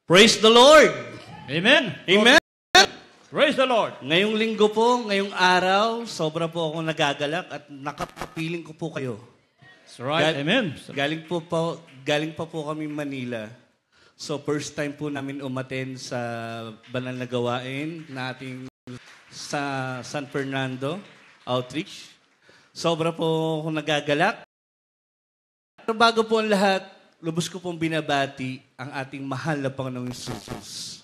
Praise the Lord! Amen. Amen! Praise the Lord. Ngayong linggo po, ngayong araw, sobra po akong nagagalak at nakapapiling ko po kayo. That's right. Amen. Galing pa po kami Manila. So first time po namin umattend sa banal na gawain nating sa San Fernando Outreach. Sobra po akong nagagalak. Pero bago po ang lahat, lubos ko pong binabati ang ating mahal na Panginoong Jesus.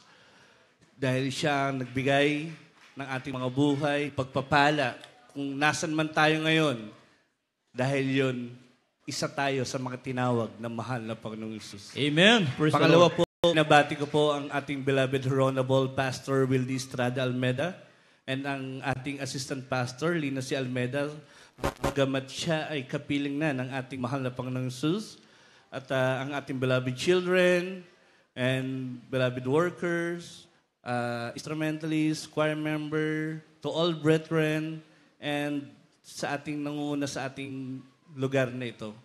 Dahil siya ang nagbigay ng ating mga buhay, pagpapala, kung nasan man tayo ngayon. Dahil yun, isa tayo sa mga tinawag na mahal na Panginoong Jesus. Amen. Praise Pangalawa the Lord. po, binabati ko po ang ating beloved Honorable Pastor Wildy Estrada Almeda and ang ating Assistant Pastor, Lina C. Almeda. Bagamat siya ay kapiling na ng ating mahal na Panginoong Jesus. At ang ating beloved children and beloved workers, instrumentalists, choir member, to all brethren, and sa ating nangunguna sa ating lugar na ito.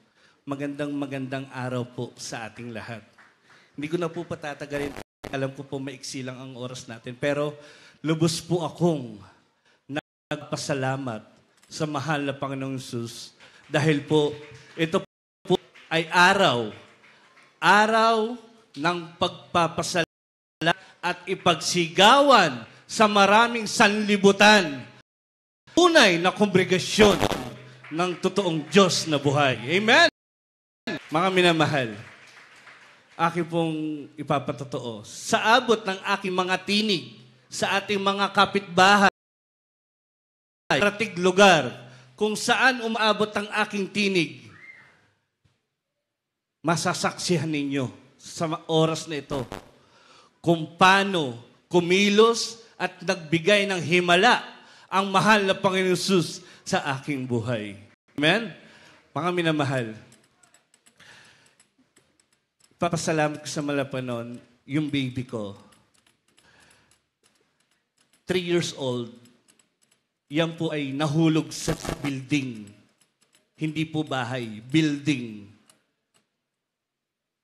Magandang araw po sa ating lahat. Hindi ko na po patatagalin. Alam ko po maiksi lang ang oras natin. Pero lubos po akong nagpasalamat sa mahal na Panginoong Jesus dahil po ito po ay araw ng pagpapasalamat at ipagsigawan sa maraming sanlibutan. Tunay na kongregasyon ng totoong Diyos na buhay. Amen? Mga minamahal, aking pong ipapatotoo, sa abot ng aking mga tinig, sa ating mga kapitbahay, ratig lugar, kung saan umaabot ang aking tinig, masasaksihan ninyo sa oras na ito kung paano kumilos at nagbigay ng himala ang mahal na Panginoon Jesus sa aking buhay. Amen? Mga minamahal, papasalamat ko sa Malapanon, yung baby ko, 3 years old, yan po ay nahulog sa building. Hindi po bahay, building.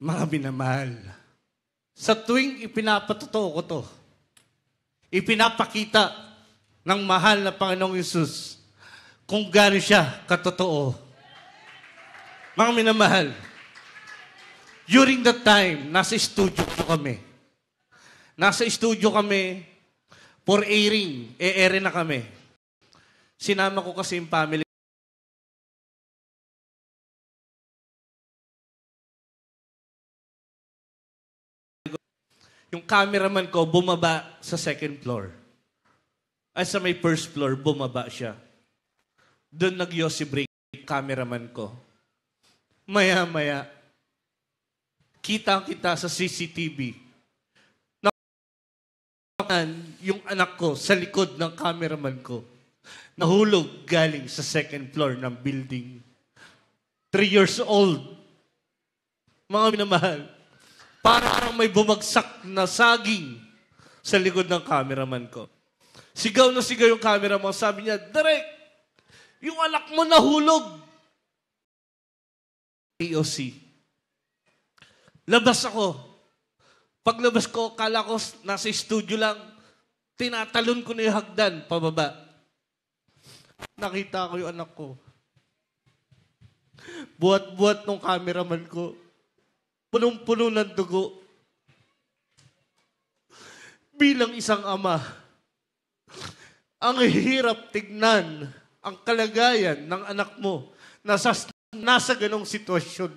Mga minamahal, sa tuwing ipinapatotoo ko to, ipinapakita ng mahal na Panginoong Yesus kung gaano siya katotoo. Mga minamahal, during that time, nasa studio kami. Nasa studio kami for airing. E-airing na kami. Sinama ko kasi yung family. Yung cameraman ko, bumaba sa second floor. Ay, sa may first floor, bumaba siya. Doon nag-yosi break cameraman ko. Maya-maya, kita sa CCTV. Yung anak ko sa likod ng cameraman ko. Nahulog galing sa second floor ng building. 3 years old. Mga minamahal, parang may bumagsak na saging sa likod ng cameraman ko. Sigaw na sigaw yung cameraman. Sabi niya, Direk, yung anak mo nahulog. AOC. Labas ako. Paglabas ko, kala ko nasa studio lang, tinatalon ko na yung hagdan, pababa. Nakita ko yung anak ko. Buhat-buhat ng cameraman ko. Punong-puno ng dugo. Bilang isang ama, ang hirap tignan ang kalagayan ng anak mo nasa ganong sitwasyon.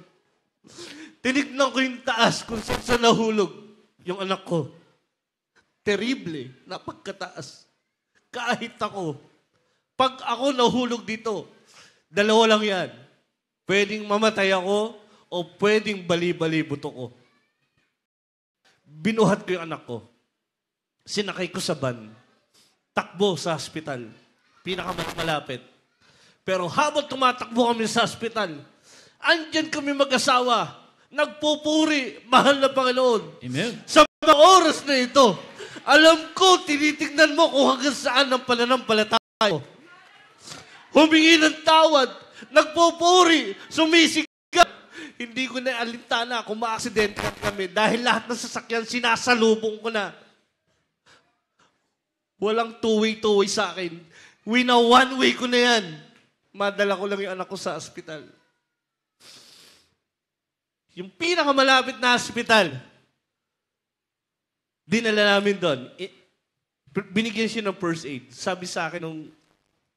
Tinignan ko yung taas kung saan nahulog yung anak ko. Terrible, napagkataas. Kahit ako, pag ako nahulog dito, 2 lang yan. Pwedeng mamatay ako o pwedeng bali-bali buto ko. Binuhat ko yung anak ko. Sinakay ko sa van. Takbo sa hospital. Pinakamalapit. Pero habang tumatakbo kami sa hospital, andyan kami mag-asawa. Nagpupuri, mahal na Panginoon. Amen. Sa mga oras na ito, alam ko, tinitignan mo kung hanggang saan ang pananampalataya. Humingi ng tawad, nagpupuri, sumisikap. Hindi ko na alintana kung maaksidente kami dahil lahat ng sasakyan sinasalubong ko na. Walang two-way sa akin. One-way ko na yan. Madala ko lang yung anak ko sa ospital. Yung pinakamalapit na ospital, dinala namin doon. Binigyan siya ng first aid. Sabi sa akin nung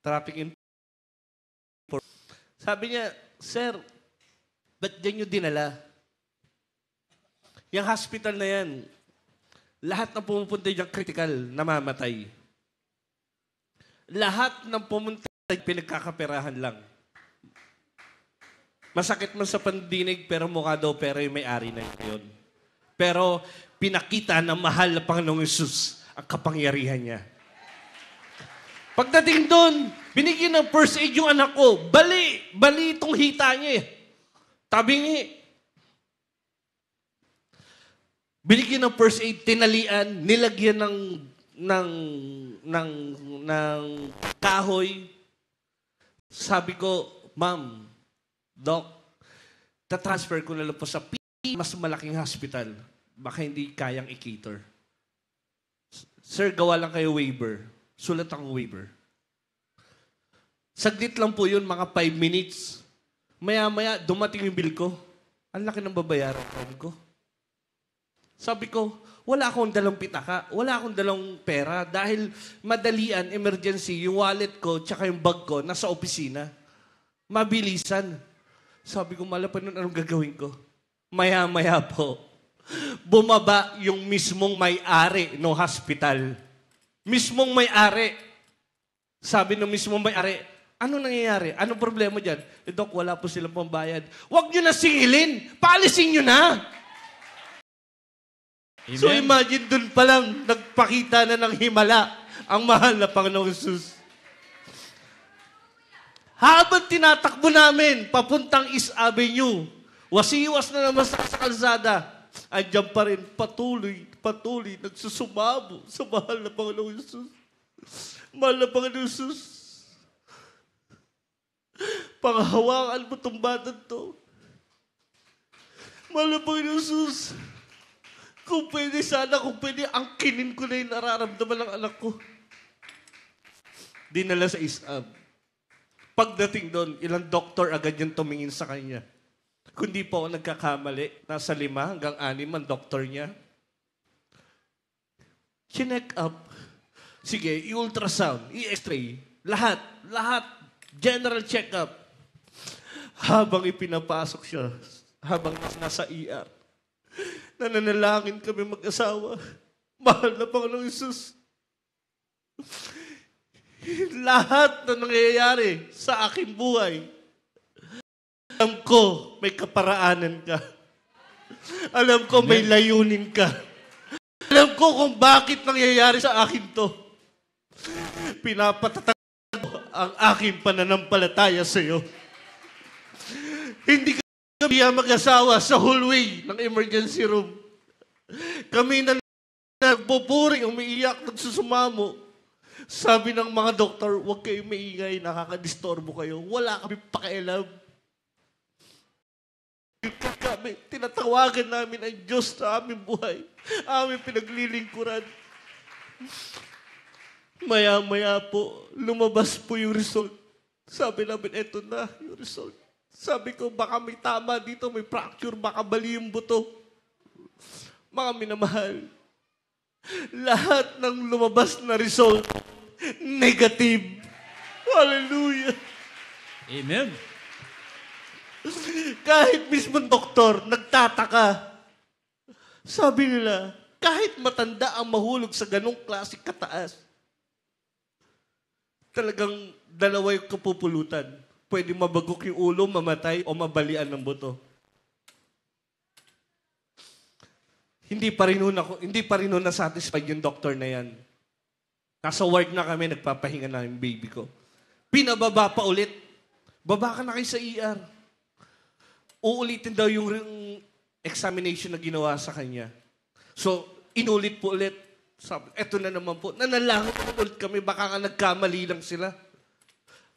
traffic enforcer, sabi niya, "Sir, ba't dyan nyo dinala? Yung hospital na yan, lahat ng pumupunta dyan critical, namamatay. Lahat ng pumunta pinagkakaperahan lang. Masakit man sa pandinig, pero mukha daw pero yung may-ari na yun. Pero pinakita ng mahal na Panginoong Yesus ang kapangyarihan niya. Pagdating doon, binigyan ng first aid yung anak ko. Bali itong hita niya eh. Tabingi. Binigyan ng first aid, tinalian, nilagyan ng kahoy. Sabi ko, "Ma'am, Doc, tatransfer ko na lang po sa mas malaking hospital. Baka hindi kayang i-cater. Sir, gawa lang kayo waiver." Sulat ang waiver. Saglit lang po yun, mga 5 minutes. Maya-maya, dumating yung bill ko. Ang laki ng babayaran ko. Sabi ko, wala akong dalang pitaka, wala akong dalang pera dahil madalian, emergency, yung wallet ko tsaka yung bag ko nasa opisina. Mabilisan. Sabi ko, malapan nun, anong gagawin ko? Maya-maya po, bumaba yung mismong may-ari ng hospital. Mismong may-ari. Sabi ng mismong may-ari, "Ano nangyayari? Anong problema dyan?" "Doc, wala po silang pambayad." "Huwag nyo na singilin! Paalisin nyo na!" Amen. So imagine dun pa lang, nagpakita na ng himala ang mahal na Panginoong Yesus. Habang tinatakbo namin, papuntang East Avenue, wasiwas na naman sa kalsada, andyan pa rin, patuloy, nagsusumabo sa mahal na Panginoong Yesus. Mahal na Panginoong Yesus, panghawakan mo itong batang to. Mahal na Panginoong Yesus, kung pwede angkinin ko na yung nararamdaman ng anak ko. Dinala sa East Ab. Pagdating doon, ilang doktor agad yung tumingin sa kanya. Kundi po ako nagkakamali, nasa 5 hanggang 6 ang doktor niya. Chinek up. Sige, i-ultrasound, i-x-ray, lahat, general check-up. Habang ipinapasok siya, habang nasa ER, nananalangin kami mag-asawa. Mahal na Panginoong Yesus, lahat na nangyayari sa aking buhay, alam ko may kaparaanan ka. Alam ko may layunin ka. Alam ko kung bakit nangyayari sa akin to. Pinapatatag ang aking pananampalataya sa iyo. Hindi kami mag-asawa sa hallway ng emergency room. Kami na nagpupuri, umiiyak, nagsusumamo. Sabi ng mga doktor, "Huwag kayong maingay, nakakadistorbo kayo." Wala kami pakialam. Kami, tinatawagan namin ang Diyos sa aming buhay. Aming pinaglilingkuran. Maya-maya po, lumabas po yung result. Sabi namin, eto na yung result. Sabi ko, baka may tama dito, may fracture, baka bali yung buto. Mga minamahal, lahat ng lumabas na result, negative. Hallelujah. Amen. Kahit mismo doktor, nagtataka. Sabi nila, kahit matanda ang mahulog sa ganong klaseng kataas, talagang dalawa yung kapupulutan. Pwede mabagok yung ulo, mamatay, o mabalian ng buto. Hindi pa rin nun na-satisfied yung doktor na yan. Nasa ward na kami, nagpapahinga na yung baby ko. Pinababa pa ulit. Baba ka na kayo sa ER. Uulitin daw yung examination na ginawa sa kanya. So, inulit po ulit. Sabi, eto na naman po. Nanalangin po ulit kami, baka nga nagkamali lang sila.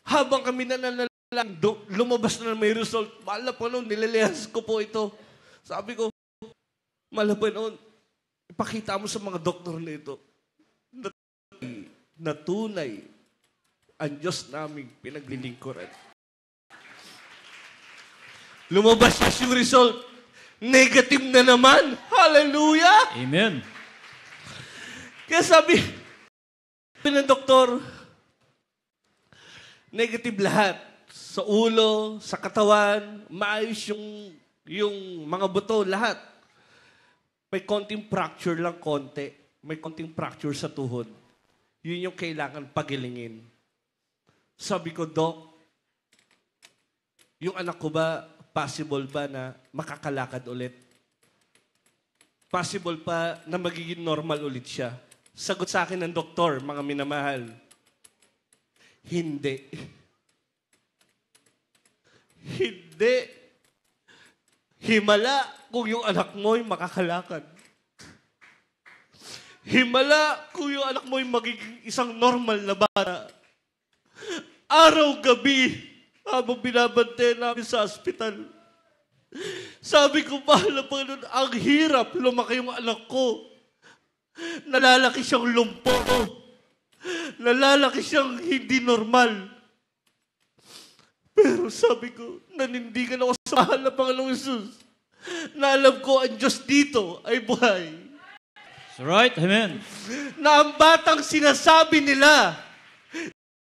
Habang kami nanalangin, lang, lumabas na may result. Mahal na Panginoon, nililihas ko po ito. Sabi ko, mahal na Panginoon, ipakita mo sa mga doktor na ito na tunay ang Diyos naming pinaglilingkuran. Lumabas yung result. Negative na naman. Hallelujah! Amen. Kaya sabi ng doktor, negative lahat. Sa ulo, sa katawan, maayos yung mga buto, lahat. May konting fracture lang, konti. May konting fracture sa tuhod. Yun yung kailangan pagilingin. Sabi ko, Doc, yung anak ko ba, possible ba na makakalakad ulit? Possible pa na magiging normal ulit siya? Sagot sa akin ng doktor, mga minamahal, hindi. Hindi. Himala kung yung anak mo'y makakalakad. Himala kung yung anak mo'y magiging isang normal na bata. Araw-gabi, habang binabantayan namin sa ospital. Sabi ko, mahal na Panginoon, ang hirap lumaki yung anak ko. Nalalaki siyang lumpo. Nalalaki siyang hindi normal. Pero sabi ko, nanindigan ako sa mahal na Panginoong Jesus na alam ko ang Diyos dito ay buhay. That's right. Amen. Na ang batang sinasabi nila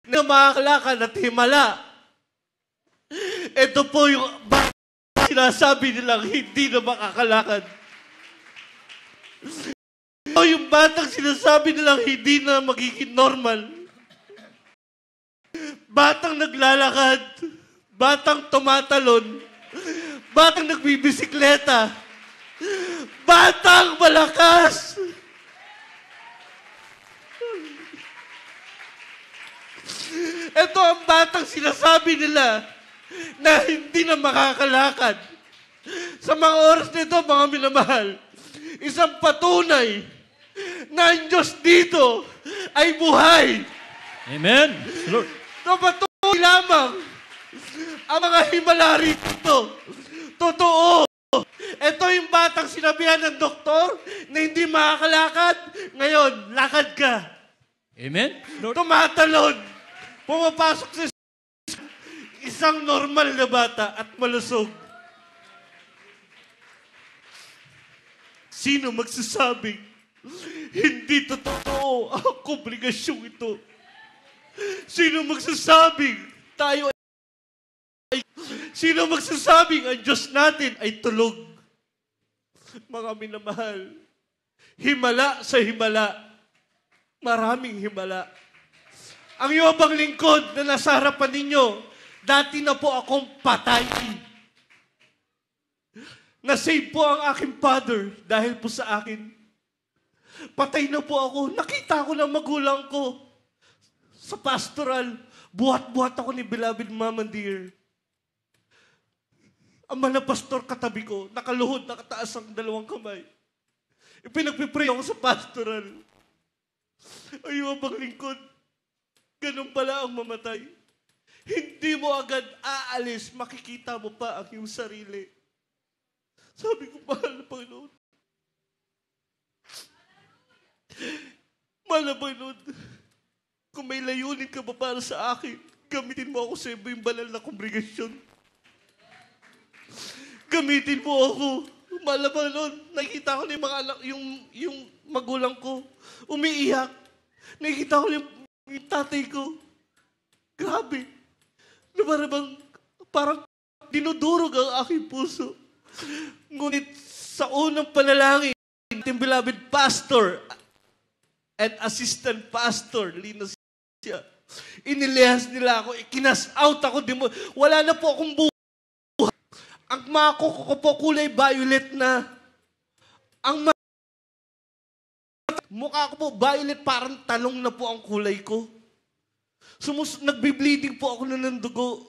na makakalakad at himala, ito po yung sinasabi nilang hindi na makakalakad. Ito yung batang sinasabi nilang hindi na magiging normal. Batang naglalakad, batang tumatalon, batang nagbibisikleta, batang malakas. Ito ang batang sinasabi nila na hindi na makakalakad. Sa mga oras nito, mga minamahal, isang patunay na ang Diyos dito ay buhay. Amen. Lord. Na patunay lamang ang mga himala rito. Totoo. Ito yung batang sinabihan ng doktor na hindi makakalakad. Ngayon, lakad ka. Amen. Lord. Tumatalon. Pumapasok sa isang normal na bata at malusog. Sino magsasabing hindi totoo ang obligasyong ito? Sino magsasabing tayo ay... Sino magsasabing ang Diyos natin ay tulog? Mga minamahal, himala sa himala. Maraming himala. Ang yabang lingkod na nasa harapan ninyo, dati na po akong patay. Na-save po ang aking father dahil po sa akin. Patay na po ako. Nakita ko na magulang ko. Sa pastoral, buhat-buhat ako ni beloved Mama Dear. Ang mga pastor katabi ko, nakaluhod, nakataas ang dalawang kamay. Ipinagpipray ako sa pastoral. Ay, yabang lingkod. Ganun pala ang mamatay. Hindi mo agad aalis, makikita mo pa ang iyong sarili. Sabi ko, mahal na Panginoon. Mahal na Panginoon, kung may layunin ka ba para sa akin, gamitin mo ako sa ibang banal na kongregasyon. Gamitin mo ako. Mahal na Panginoon, nakikita ko na yung mga anak, yung magulang ko, umiiyak. Nakikita ko na yung tatay ko. Grabe. Parang dinudurog ang aking puso. Ngunit sa unang panalangin, ating beloved pastor and assistant pastor, Lina siya, inilihas nila ako, ikinas out ako, wala na po akong buhay. Ang mga kuko ko po kulay violet na. Ang mukha ko po violet, parang talong na po ang kulay ko. Nagbi-bleeding po ako ng dugo.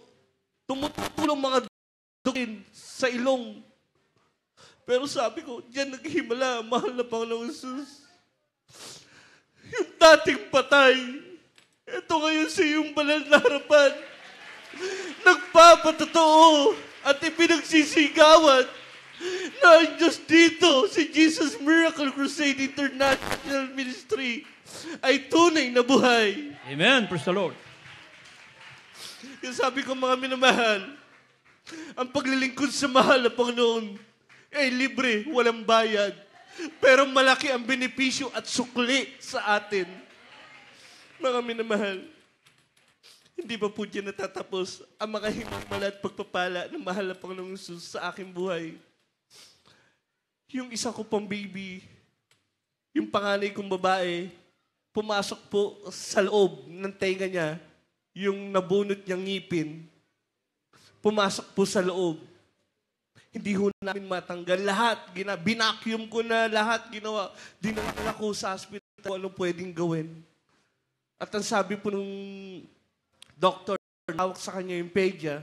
Tumutulong mga dugo sa ilong. Pero sabi ko, diyan naghihimala, mahal na Panginoong Jesus. Yung dating patay, ito ngayon sa iyong banal na harapan. nagpapatotoo at ipinagsisigawan na ang Diyos dito, si Jesus Miracle Crusade International Ministry, ay tunay na buhay. Amen. Praise the Lord. Yung sabi ko, mga minamahal, ang paglilingkod sa mahal na Panginoon ay libre, walang bayad. Pero malaki ang benepisyo at sukli sa atin. Mga minamahal, hindi pa po dyan natatapos ang mga himala at pagpapala ng mahal na Panginoong Jesus sa aking buhay. Yung isa ko pang baby, yung panganay kong babae, pumasok po sa loob ng tenga niya, yung nabunot niyang ngipin, pumasok po sa loob. Hindi ho namin matanggal. Lahat, binacuum ko na lahat ginawa. Dinala ko sa hospital kung anong pwedeng gawin. At ang sabi po nung doktor, tawag sa kanya yung pedya,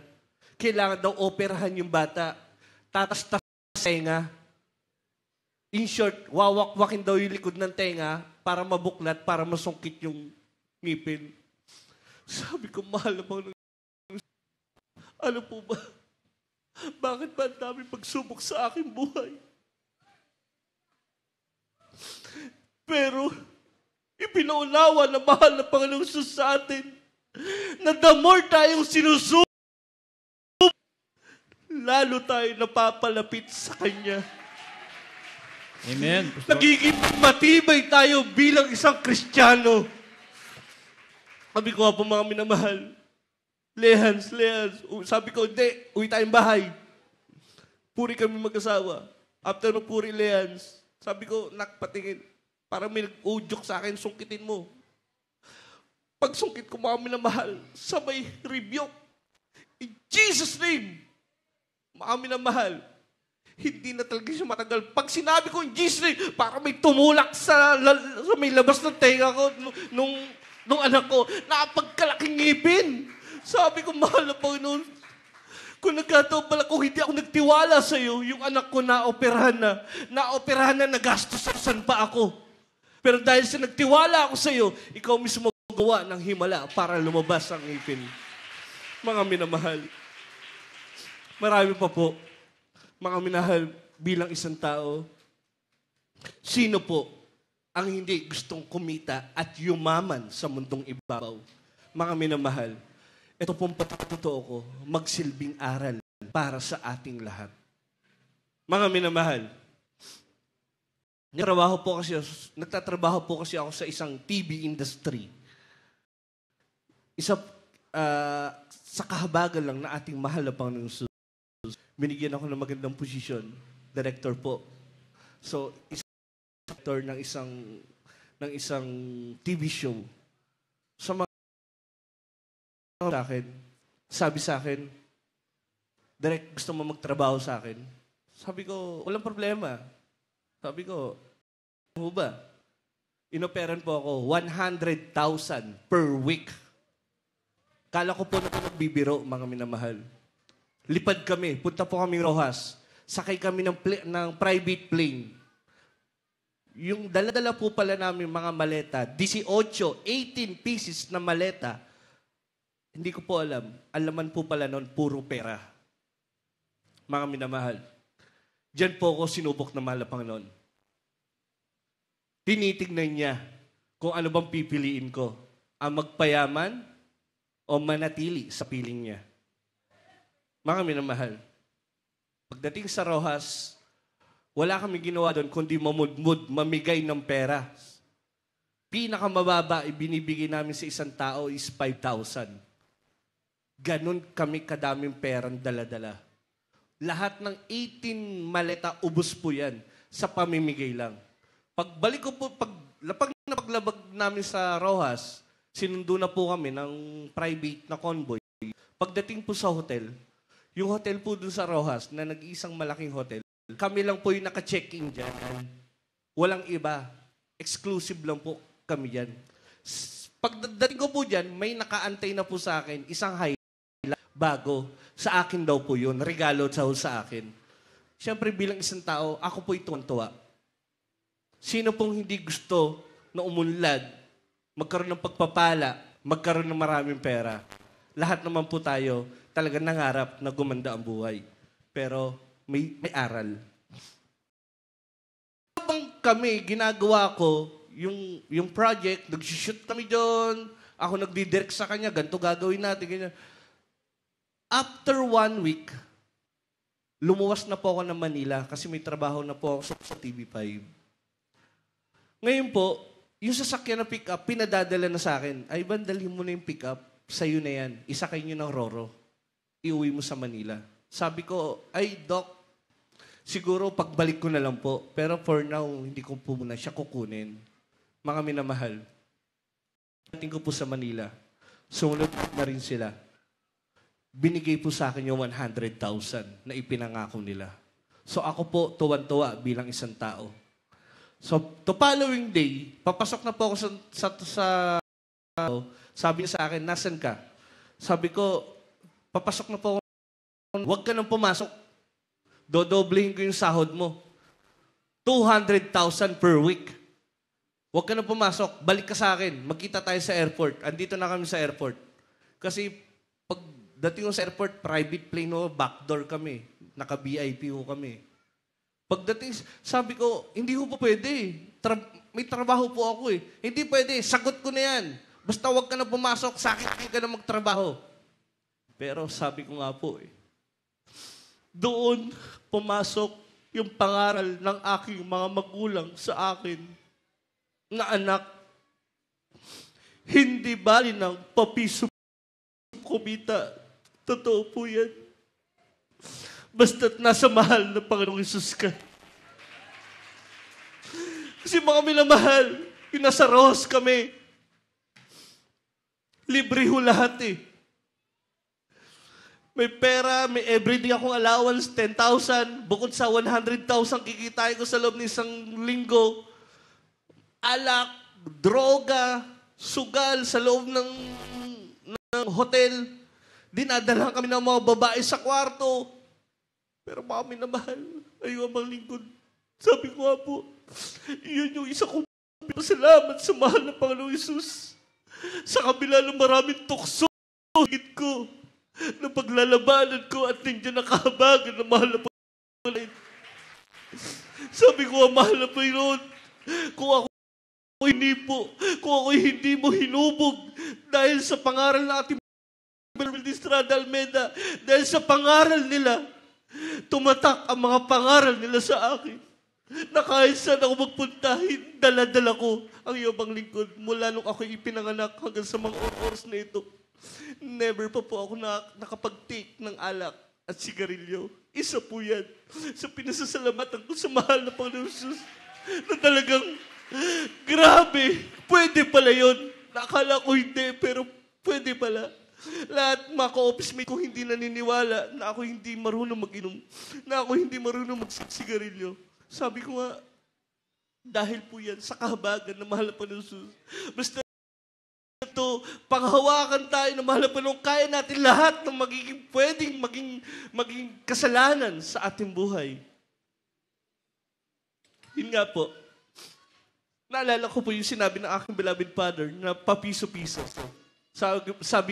kailangan daw operahan yung bata. Tatas-tas sa tenga. In short, wawak-wakin daw yung likod ng tenga para mabuklat, para masungkit yung ngipin. Sabi ko, mahal na Panginoon. Ano po ba? Bakit ba ang dami pagsubok sa aking buhay? Pero, ipinaunawa na mahal na Panginoong Jesus sa atin na the more tayong sinusubok, lalo tayo napapalapit sa Kanya. Amen. Nagiging matibay tayo bilang isang Kristiyano. Sabi ko nga po, mga minamahal, Lehans. Sabi ko, hindi, uwi tayong bahay. Puri kami mag-asawa. After ng puri, Lehans, sabi ko, patingin, parang may nag-udyok sa akin, sungkitin mo. Pag sungkit ko, mga minamahal, sabay rebuke. In Jesus' name, mga minamahal, hindi na talaga siya matagal. Pag sinabi ko in Jesus' name, parang may tumulak sa may labas ng tenga ko nung anak ko, napagkalaking ngipin. Sabi ko, mahal na Panginoon, kung nagkataon pala kung hindi ako nagtiwala sa iyo, yung anak ko naoperahan na, nagastusan pa ako. Pero dahil sa nagtiwala ako sa iyo, ikaw mismo gawa ng himala para lumabas ang ngipin. Mga minamahal, marami pa po, mga minahal bilang isang tao, sino po ang hindi gustong kumita at yumaman sa mundong ibabaw? Mga minamahal, ito pong patotoo ko, magsilbing aral para sa ating lahat. Mga minamahal, nagtatrabaho po kasi ako sa isang TV industry. Sa kahabagan lang na ating mahal na Panginoong Jesus, binigyan ako ng magandang posisyon, director po. So, director ng isang TV show. Sabi sa akin, Direk, gusto mo magtrabaho sa akin? Sabi ko, walang problema. Sabi ko, ano ba? Inoperan po ako 100,000 per week. Kala ko po na nagbibiro, mga minamahal. Lipad kami, punta po kami Rojas. Sakay kami ng private plane. Yung dala-dala po pala namin mga maleta, 18 pieces na maleta. Hindi ko po alam. Alaman po pala noon, puro pera. Mga minamahal. Diyan po ako sinubok na mahal na Panginoon. Tinitignan niya kung ano bang pipiliin ko. Ang magpayaman o manatili sa piling niya. Mga minamahal. Pagdating sa Rojas, wala kami ginawa doon kundi mamudmud, mamigay ng pera. Pinakamababa ibinibigay namin sa isang tao is 5,000. Ganon kami kadaming perang dala-dala. Lahat ng 18 maleta, ubos po yan sa pamimigay lang. Pagbalik ko po, paglabag namin sa Rojas, sinundo na po kami ng private na convoy. Pagdating po sa hotel, yung hotel po dun sa Rojas, na nag-iisang malaking hotel, kami lang po yung naka-check-in dyan. Walang iba. Exclusive lang po kami dyan. Pagdating ko po dyan, may nakaantay na po sa akin, isang bago. Sa akin daw po yun. Regalo sa akin. Siyempre bilang isang tao, ako po tuwan-tuwa. Sino pong hindi gusto na umunlad, magkaroon ng pagpapala, magkaroon ng maraming pera? lahat naman po tayo talaga nangarap na gumanda ang buhay. Pero may aral. Habang kami, ginagawa ko, yung project, nag-shoot kami doon, ako nagdidirect sa kanya, ganito gagawin natin, ganyan. After 1 week, lumuwas na po ako ng Manila kasi may trabaho na po ako sa TV5. Ngayon po, yung sasakyan na pick-up, pinadadala na sa akin. Ay, dalhin mo na yung pick-up. Sa'yo na yan. Isakay nyo ng Roro. Iuwi mo sa Manila. Sabi ko, ay, Doc, siguro pagbalik ko na lang po. Pero for now, hindi ko po muna siya kukunin. Mga minamahal. Dating ko po sa Manila. Sumunod na rin sila. Binigay po sa akin yung 100,000 na ipinangako nila. So ako po, tuwan-tuwa bilang isang tao. So, the following day, papasok na po ako sa sabi niya sa akin, nasan ka? Sabi ko, papasok na po ako. Huwag ka nang pumasok. Dodoblehin ko yung sahod mo. 200,000 per week. Huwag ka nang pumasok. Balik ka sa akin. Magkita tayo sa airport. Andito na kami sa airport. Kasi pag dating ko sa airport, private plane o backdoor kami. Naka-VIP ho kami. Pagdating, sabi ko, hindi ko po pwede. May trabaho po ako eh. Hindi pwede, sagot ko na yan. Basta huwag ka na pumasok, sa akin ka na magtrabaho. Pero sabi ko nga po eh, doon pumasok yung pangaral ng aking mga magulang sa akin na anak, hindi bali ng papiso kumita. Totoo po yan. Basta't nasa mahal na Panginoong Isus ka. Kasi mga minamahal, yung nasa Ross kami, libre ho lahat eh. May pera, may everyday akong allowance, 10,000. Bukod sa 100,000 kikitain ko sa loob ng isang linggo. Alak, droga, sugal sa loob ng hotel. Dinadala kami ng mga babae sa kwarto. Pero mga minamahal, ayaw ang lingkod. Sabi ko nga po, yun yung isa kong pasalamat sa mahal ng Panginoong Isus. Sa kabila ng maraming tukso, higit ko, na paglalabanan ko at nandiyan nakahabagan ng mahal na Panginoon. Sabi ko, mahal na Panginoon, kung ako hindi mo hinubog dahil sa pangaral ng ating Estrada Almeda, dahil sa pangaral nila, tumatak ang mga pangaral nila sa akin na kahit saan ako magpuntahin, dala-dala ko ang iyong lingkod mula nung ako ipinanganak hanggang sa mga oras na ito. Never pa po ako nakapag-take ng alak at sigarilyo. Isa po yan sa pinasasalamatan ko sa mahal na Panginoon Jesus na talagang grabe, pwede pala yun. Nakala ko hindi, pero pwede pala. Lahat mga ka-office mate ko hindi naniniwala na ako hindi marunong mag-inom, na ako hindi marunong magsigarilyo. Sabi ko nga, dahil po yan sa kahabagan na mahal na Panginoon Jesus. Basta ito, panghawakan tayo na mahal na Panginoon, kaya natin lahat ng pwedeng maging kasalanan sa ating buhay. Yun nga po, naalala ko po yung sinabi ng aking beloved father na papiso-piso. Sabi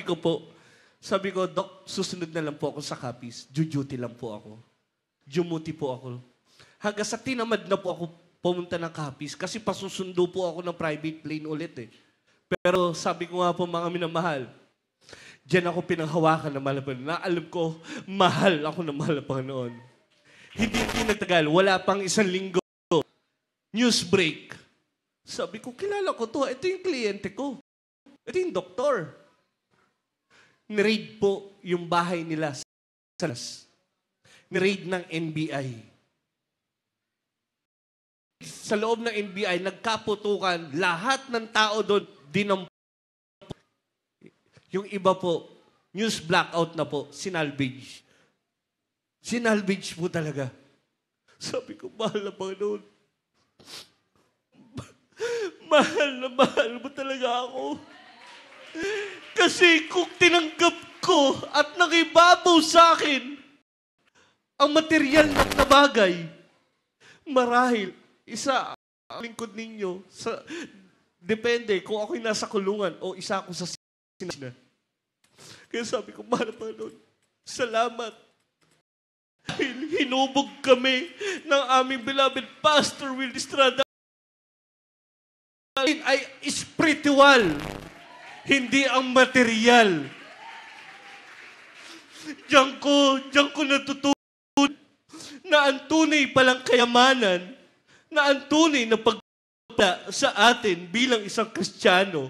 ko, Doc, susunod na lang po ako sa copies. Duty lang po ako. Dumuti po ako. Hanggang sa tinamad na po ako pumunta ng copies kasi pasusundo po ako ng private plane ulit eh. Pero sabi ko nga po mga minamahal, diyan ako pinanghawakan ng mahal na Panginoon. Na alam ko, mahal ako ng mahal na Panginoon. Hindi nagtagal, wala pang 1 linggo. News break. Sabi ko, kilala ko to. Ito yung kliyente ko. Ito yung doktor. Ni-raid po yung bahay nila sa Las. Ni-raid ng NBI. Sa loob ng NBI, nagkaputukan. Lahat ng tao doon, yung iba po, news blackout na po, sinalvage. Sinalvage po talaga. Sabi ko, mahal na Panginoon. Mahal mo talaga ako. Kasi kung tinanggap ko at nakibabaw sa akin ang material na bagay, marahil, isa ang lingkod ninyo, depende kung ako'y nasa kulungan o isa ako sa sina. Kaya sabi ko, mahal na Panginoon, salamat. Hinubog kami ng aming beloved Pastor Will Estrada. Ay spiritual, hindi ang material. Diyan ko natutunan na ang tunay palang kayamanan, na ang tunay na pagpapala sa atin bilang isang Kristiyano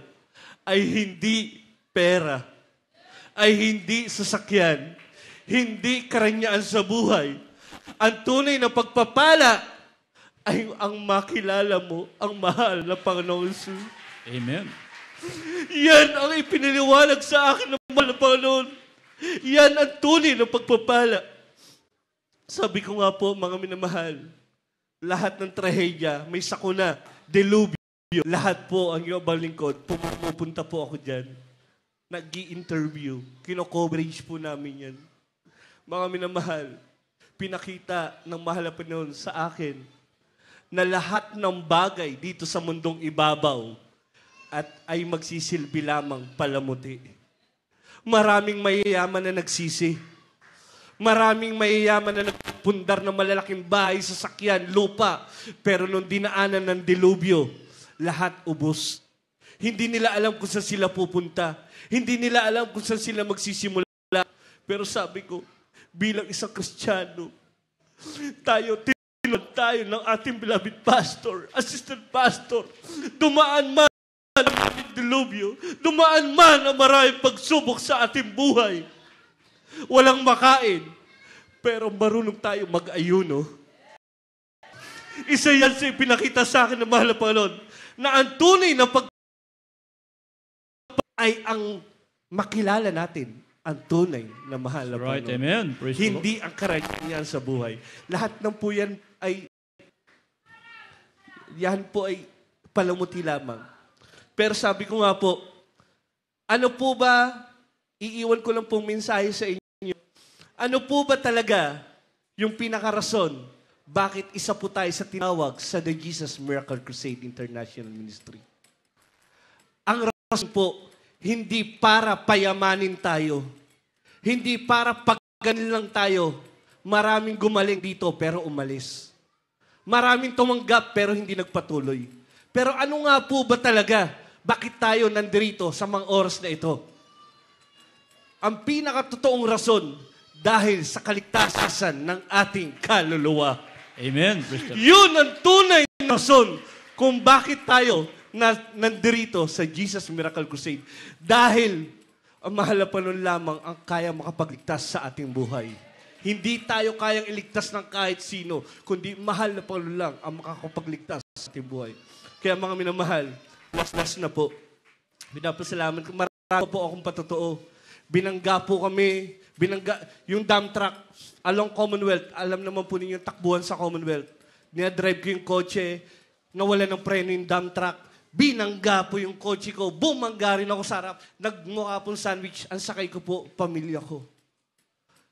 ay hindi pera, ay hindi sasakyan, hindi karanyaan sa buhay. Ang tunay na pagpapala ay ang makilala mo, ang mahal na Panginoong Jesus. Amen. Yan ang ipiniliwanag sa akin ng mahal na Panginoon. Yan ang tunay na pagpapala. Sabi ko nga po, mga minamahal, lahat ng trahedya, may sakuna, delubyo, lahat po ang iyong abang lingkod, pupunta po ako dyan. Nag-i-interview, kino-coverage po namin yan. Mga minamahal, pinakita ng mahal na Panginoon sa akin na lahat ng bagay dito sa mundong ibabaw at ay magsisilbi lamang palamuti. Maraming mayayaman na nagsisi. Maraming mayayaman na nagpundar ng malalaking bahay, sasakyan, lupa. Pero nung dinaanan ng dilubyo, lahat ubos. Hindi nila alam kung saan sila pupunta. Hindi nila alam kung saan sila magsisimula. Pero sabi ko, bilang isang Kristiyano, tayo ng ating beloved pastor, assistant pastor, dumaan man ang dilubyo, dumaan man ang maraming pagsubok sa ating buhay. Walang makain, pero marunong tayo mag-ayuno. Isa yan sa ipinakita sa akin ng mahal na Panginoon, na ang tunay na ay ang makilala natin ang tunay na mahal na Right, Panginoon. amen. Praise the Lord. Hindi ang karaniyan sa buhay. Lahat ng po yan ay palamuti lamang. Pero sabi ko nga po, ano po ba, iiwan ko lang pong mensahe sa inyo, ano po ba talaga yung pinakarason bakit isa po tayo sa tinawag sa The Jesus Miracle Crusade International Ministry? Ang rason po, hindi para payamanin tayo. Hindi para pagganin lang tayo. Maraming gumaling dito pero umalis. Maraming tumanggap pero hindi nagpatuloy. Pero ano nga po ba talaga? Bakit tayo nandito sa mga oras na ito? Ang pinakatotoong rason dahil sa kaligtasan ng ating kaluluwa. Amen. Praise the Lord. Yun ang tunay na rason kung bakit tayo nandito sa Jesus Miracle Crusade. Dahil ang mahal na Panginoon lamang ang kaya makapagligtas sa ating buhay. Hindi tayo kayang iligtas ng kahit sino, kundi mahal na Panginoon lang ang makakapagligtas sa ating buhay. Kaya mga minamahal, last na po. Pinapasalamat ko. Marami po akong patotoo. Binangga po kami. Yung dump truck along Commonwealth. Alam naman po ninyo yung takbuhan sa Commonwealth. Niya-drive ko yung kotse. Nawala ng preno yung dump truck. Binangga po yung kotse ko. Bumangga rin ako sa harap. Nagmukha pong sandwich. Ang sakay ko po, pamilya ko.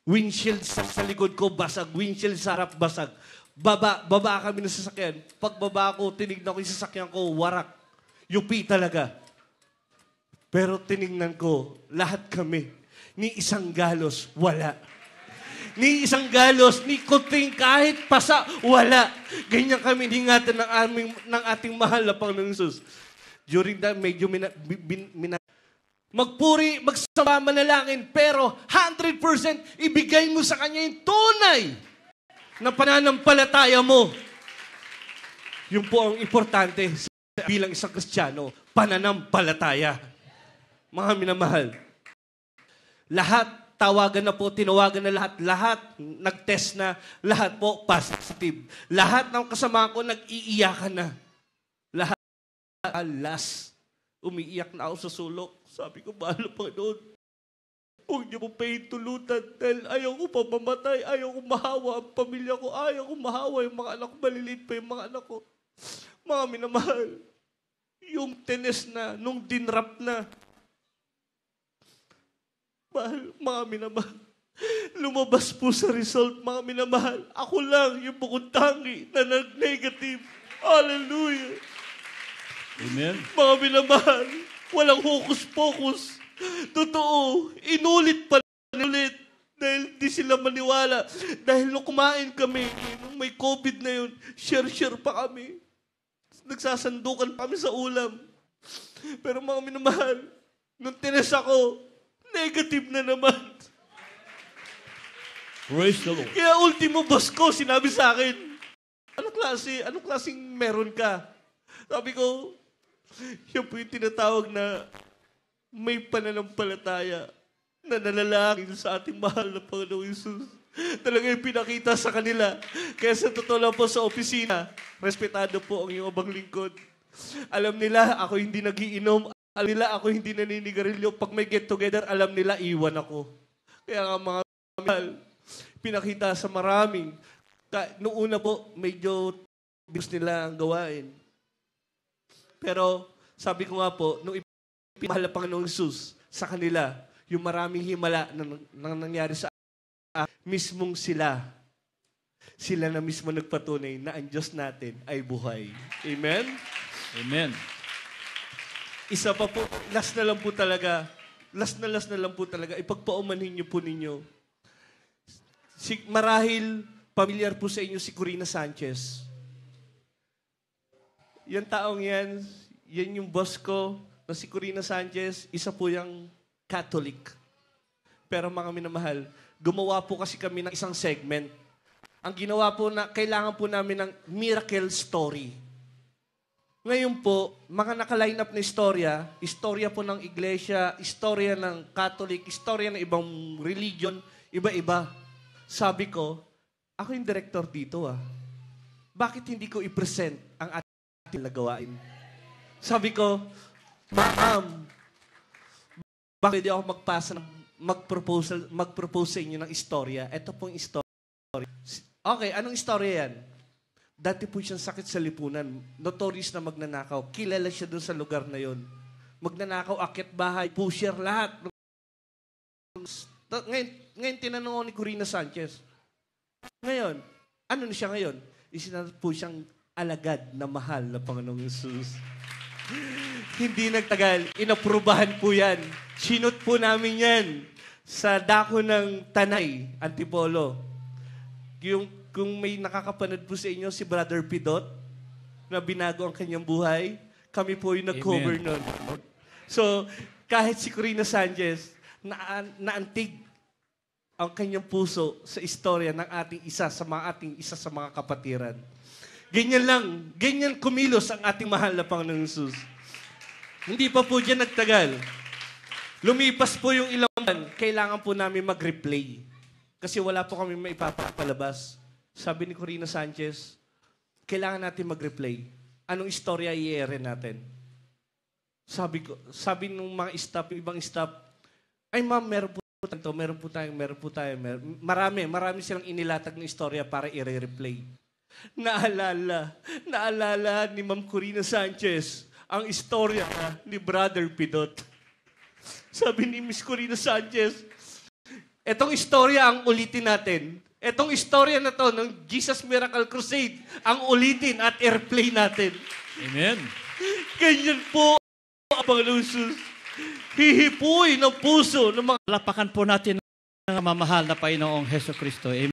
Windshield sa likod ko, basag. Windshield sa harap, basag. Baba kami ng sasakyan. Pagbaba ko, tinignan ko yung sasakyan ko, warak. Yupi talaga. Pero tinignan ko, lahat kami, ni isang galos, wala. Ni isang galos, ni kunting kahit pasa, wala. Ganyan kami ingatan ng ating mahal na Panginoong Jesus. During that, medyo magpuri, magsama, manalangin, pero 100% ibigay mo sa Kanya yung tunay na pananampalataya mo. Yun po ang importante bilang isang Kristiyano, pananampalataya. Mga minamahal, lahat, tinawagan na lahat nag-test na, lahat po positive. Lahat ng kasama ko nag-iiyakan na. Lahat, alas, umiiyak na ako sa sulok. Sabi ko, mahal na Panginoon, huwag niyo po pahintulutan dahil ayaw ko pa mamatay, ayaw ko mahawa ang pamilya ko, ayaw ko mahawa yung mga anak ko, maliliit pa yung mga anak ko. Mga minamahal, yung tenes na, nung dinrap na, mga minamahal, lumabas po sa result, mga minamahal. Ako lang yung bukod tangi na nag-negative. Hallelujah. Amen. Mga minamahal, walang hokus-pokus. Totoo, inulit pa ulit. Dahil di sila maniwala. Dahil nung kumain kami, nung may COVID na yun, share-share pa kami. Nagsasandukan pa kami sa ulam. Pero mga minamahal, nung tines ako, negative na naman. Praise the Lord. Kaya ultimo boss ko, sinabi sa akin, anong klaseng meron ka? Sabi ko, yan po yung tinatawag na may pananampalataya na nalalangin sa ating mahal na Panginoong Hesus. Talaga yung pinakita sa kanila. Kaya sa totoo lang po sa opisina, respetado po ang iyong abang lingkod. Alam nila, ako hindi nagiinom. Alam nila, ako hindi naninigarilyo. Pag may get together, alam nila, iwan ako. Kaya nga mga mahal, pinakita sa maraming. Noong una po, medyo gusto nila ang gawain. Pero sabi ko nga po, nung ipinahal ang Panginoong Hesus sa kanila, yung maraming himala na nangyari sa mismong sila na mismo nagpatunay na ang Diyos natin ay buhay. Amen? Amen. Isa pa po, last na lang po talaga, ipagpaumanhin niyo po ninyo. Marahil, pamilyar po sa inyo si Corina Sanchez. Yan taong yan yung boss ko na si Corina Sanchez, isa po yung Catholic. Pero mga minamahal, gumawa po kasi kami ng isang segment. Ang ginawa po na, kailangan po namin ng miracle story. Ngayon po, mga naka-line up na istorya po ng iglesia, istorya ng Catholic, istorya ng ibang religion, iba-iba. Sabi ko, ako yung director dito Bakit hindi ko i-present ang ating nagawain? Sabi ko, Ma'am, bakit pwede ako mag-propose sa inyo ng istorya? Ito pong istorya. Okay, anong istorya yan? Dati po siyang sakit sa lipunan. Notorious na magnanakaw. Kilala siya doon sa lugar na yon. Magnanakaw, akyat bahay, pusher, lahat. Ngayon tinanong ko ni Corina Sanchez. Ngayon, ano na siya ngayon? Isinanap po siyang alagad na mahal na Panginoong Hesus. Hindi nagtagal. Inaprubahan po yan. Sinut po namin yan sa dako ng Tanay, Antipolo. Kung may nakakapanood po sa inyo, si Brother Pidot, na binago ang kanyang buhay, kami po yung nag-cover nun. So, kahit si Corina Sanchez, naantig ang kanyang puso sa istorya ng ating isa sa mga kapatiran. Ganyan kumilos ang ating mahal na Panginoong Hesus. Hindi pa po dyan nagtagal. Lumipas po yung ilang buwan, kailangan po namin mag-replay. Kasi wala po kami maipapalabas. Sabi ni Corina Sanchez, kailangan natin mag-replay. Anong istorya i-air natin? Sabi ng mga staff, yung ibang staff, ay ma'am, meron po tayo. Marami silang inilatag ng istorya para i-replay. Naalala ni Ma'am Corina Sanchez ang istorya ni Brother Pidot. Sabi ni Miss Corina Sanchez, etong istorya ang ulitin natin. Etong istorya na to ng Jesus Miracle Crusade ang ulitin at airplay natin. Amen. Ganyan po ang Panginoong Hesus. Hihipuin ng puso ng mga... Lapakan po natin ang mamahal na Panginoong Hesus Kristo. Amen.